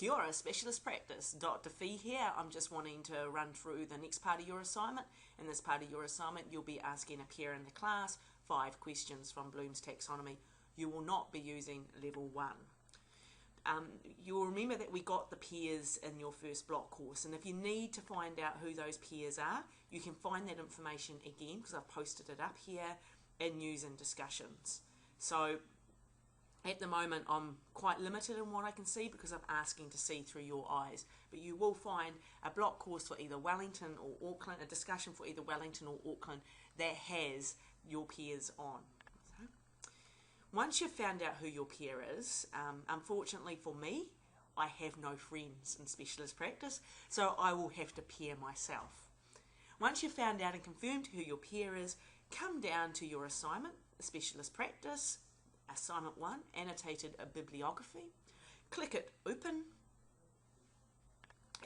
Kia ora, Specialist Practice. Dr. Fee here. I'm just wanting to run through the next part of your assignment. In this part of your assignment, you'll be asking a peer in the class 5 questions from Bloom's Taxonomy. You will not be using level 1. You'll remember that we got the peers in your first block course, and if you need to find out who those peers are, you can find that information again because I've posted it up here in news and discussions. So at the moment I'm quite limited in what I can see because I'm asking to see through your eyes, but you will find a block course for either Wellington or Auckland, a discussion for either Wellington or Auckland that has your peers on. Once you've found out who your peer is, unfortunately for me, I have no friends in Specialist Practice, so I will have to peer myself. Once you've found out and confirmed who your peer is, come down to your assignment, Specialist Practice, Assignment 1, Annotated Bibliography. Click it open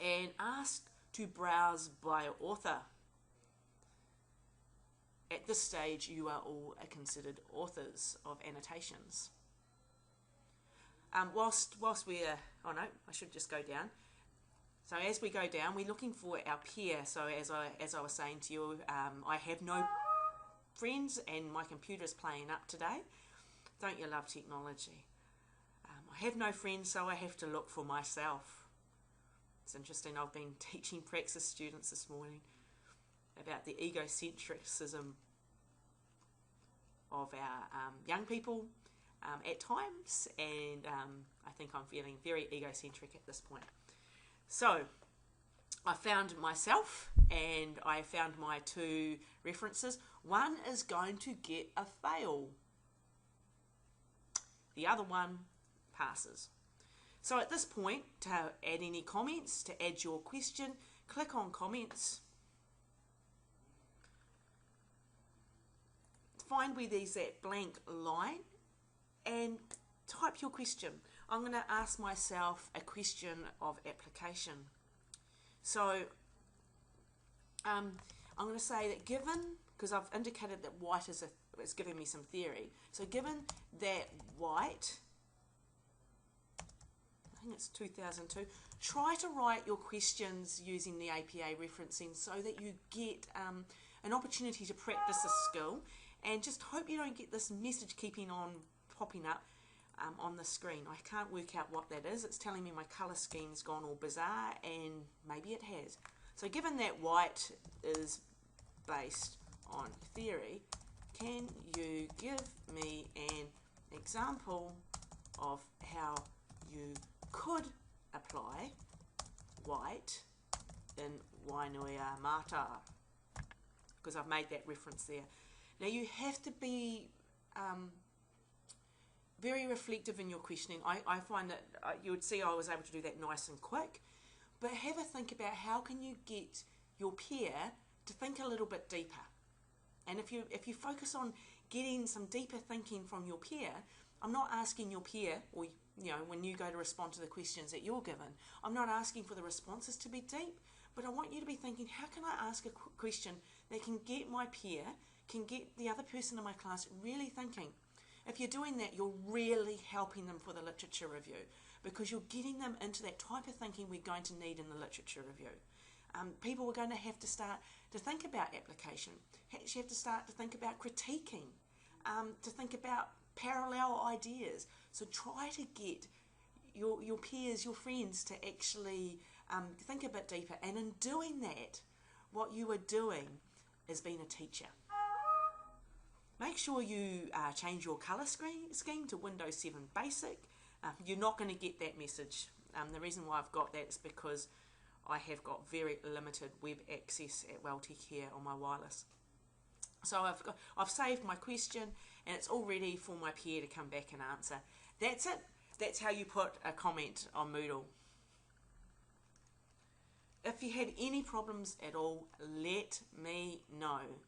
and ask to browse by author. At this stage, you are all considered authors of annotations. Whilst we're, oh no, I should just go down. So as we go down, we're looking for our peer. So as I was saying to you, I have no friends and my computer is playing up today. Don't you love technology? I have no friends, so I have to look for myself. It's interesting, I've been teaching praxis students this morning about the egocentrism of our young people at times, and I think I'm feeling very egocentric at this point. So I found myself and I found my 2 references. One is going to get a fail. The other one passes. So at this point, to add any comments, to add your question, click on comments. Find where there's that blank line and type your question. I'm going to ask myself a question of application. So I'm going to say that given, because I've indicated that white is giving me some theory. So given that white, I think it's 2002, try to write your questions using the APA referencing so that you get an opportunity to practice a skill, and just hope you don't get this message keeping on popping up on the screen. I can't work out what that is. It's telling me my colour scheme's gone all bizarre, and maybe it has. So given that white is based on theory, can you give me an example of how you could apply white in Wainua Mata? Because I've made that reference there. Now you have to be very reflective in your questioning. I find that you would see I was able to do that nice and quick, but have a think about how can you get your peer to think a little bit deeper. And if you focus on getting some deeper thinking from your peer, I'm not asking your peer, or when you go to respond to the questions that you're given, I'm not asking for the responses to be deep, but I want you to be thinking, how can I ask a question that can get my peer, can get the other person in my class really thinking? If you're doing that, you're really helping them for the literature review, because you're getting them into that type of thinking we're going to need in the literature review. People are going to have to start to think about application, actually have to start to think about critiquing, to think about parallel ideas. So try to get your peers, your friends, to actually think a bit deeper. And in doing that, what you are doing is being a teacher. Make sure you change your colour scheme to Windows 7 Basic. You're not going to get that message. The reason why I've got that is because I have got very limited web access at Welltech here on my wireless. So I've saved my question and it's all ready for my peer to come back and answer. That's it. That's how you put a comment on Moodle. If you have any problems at all, let me know.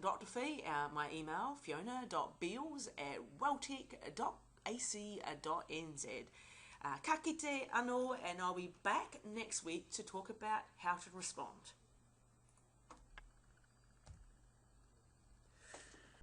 Dr. Fee, my email, fiona.beals@welltech.ac.nz. Ka kite anō, and I'll be back next week to talk about how to respond.